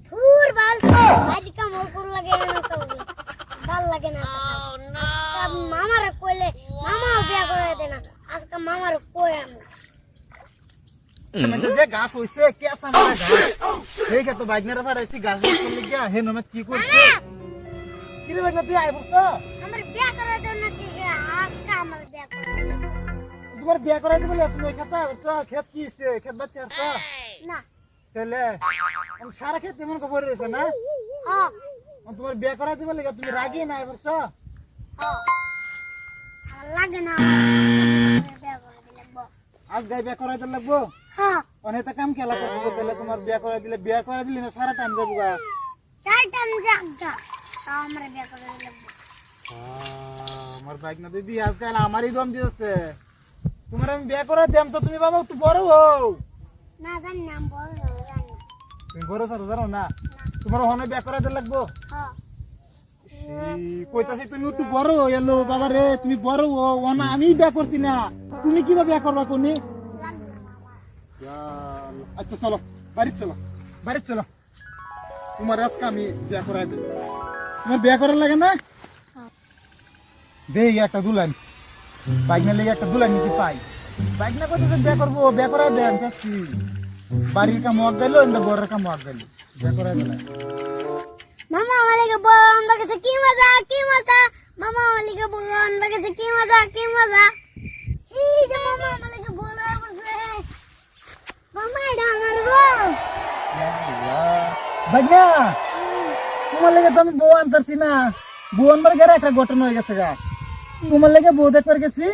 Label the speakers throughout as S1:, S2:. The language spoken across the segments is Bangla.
S1: ধুর বাল আজ কাম ওর লাগে না তো ভাল লাগে না মামারে কইলে মামাও বিয়া করে দে না আজকে মামার কই আমি
S2: মানে যে গাছ হইছে কেসা মারা গাছ হেই তো বাইকনারে ফাড়াইছি গাছ করলি গিয়া হে নমে কি করছিস কি রে বাইকনা তুই আইবস তো
S1: আমার বিয়া করে দে না কি আজকে আমার বিয়া করে
S2: তোমার বিয়া করাই দিবি তুমি খেতা আইবস খেত কি হইছে খেত বাচ্চা আসছ
S1: না
S2: তাহলে আমি সারা খেত এমন খবর রইছে না
S1: হ্যাঁ
S2: তোমার বিয়া করাই দিবি লাগা তুমি রাগি না আইবস
S1: হ্যাঁ আমার লাগে না আমার বিয়া করে দিলে
S2: আজ গাই বিয়া করাই দিলে লাগবো
S1: হ্যাঁ
S2: অনেকটা কাম খেলা করবো তাহলে তোমার বিয়া করাই দিলে না সারা টাইম যাবো গা
S1: চার টাইম জাগা তাও আমার বিয়া করে দিলে
S2: আমার বাইক না দিদি আজকাল আমারই দম দিয়েছে তোমার আমি বিয়া করে দেম তো তুমি বাবা একটু বড় হও
S1: না জানি না আমি বড় হবো, জানি না।
S2: তুমি বড় সারো জানো না তোমার ওখানে বিয়া করে দিলে লাগবো
S1: হ্যাঁ
S2: কইতাছি তুমি একটু বড় হও এলো বাবা রে তুমি বড় হও ওনা আমি বিয়া করছি না তুমি কিভাবে বিয়া করবা কোনি
S1: লাগবে না মামা
S2: আচ্ছা চলো বাড়ি চলো তোমার আজকে আমি বিয়া করাই দেব তোমার বিয়া করার লাগে না দেই একটা দুলান বাইক না লেগে একটা দুলান নিতে পাই বাইক না করতে বিয়া করবো বিয়া করাই দেন চাচ্ছি বাড়ির কাম হক গেল এমনি বড়ের কাম হক গেল বিয়া করাই দিলাম
S1: মামা আমাকে বলন বাগেছে কি মজা মামা আমাকে বলন বাগেছে কি মজা এই যে মামা আমাকে বলন বলছে মামা এটা আমার গো
S2: বাইক না তোমার লেগে তো আমি বউ আনতেছি না বউ আনবার গেলে একটা ঘটনা হয়ে গেছে গা তোমার লেগে বউ দেখবার গেছি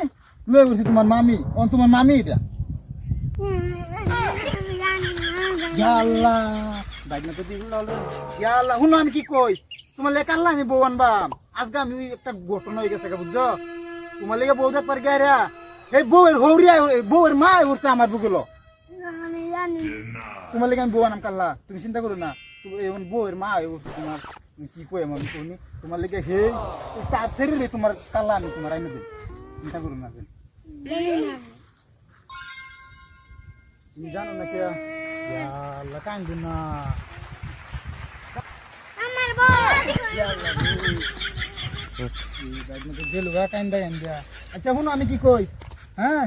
S2: লয়ে বলছি তোমার মামি তোমার মামি এটা আল্লাহ বাইক না তো দিগুলো আল্লাহ শুনো আমি কি কই তোমার লেগে আনলাম আমি বউ আনবাম আজকে আমি একটা ঘটনা হয়ে গেছে গা বুঝছো তোমার লেগে বউ দেখবার গেরা এই বউয়ের হৌরিয়া বউয়ের মা উঠছে আমার বুকুলো
S1: আমি জানি
S2: তোমার লেগে আমি বউ আনাম কাল্লা তুমি চিন্তা করো না এমন বউয়ের মা উঠছে তোমার কি কই এমন তুমি তোমার লেগে হে তার শরীরে তোমার কাল্লা আমি তোমার আইনে দেব চিন্তা করো না তুমি জানো না কে আল্লাহ কান্দু না
S1: আমার বউ
S2: আচ্ছা শুনো আমি কি কই হ্যাঁ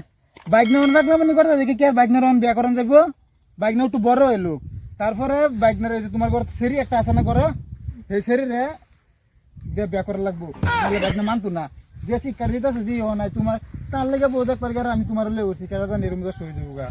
S2: বাইক না রাখলাম কথা দেখি কি আর বাইক না বিয়া করান যাবো বাইক না একটু বড় হইলো তারপরে বাইক না তোমার ঘর সেরি একটা আছে না করো সেই সেরিরে বিয়া করা লাগবো তাহলে বাইক না মানতো না যে শিক্ষার দিতেছে যে নাই তোমার তার লেগে বোঝা পারি আমি তোমার লেগে শিক্ষার নিরম সই যাবো গা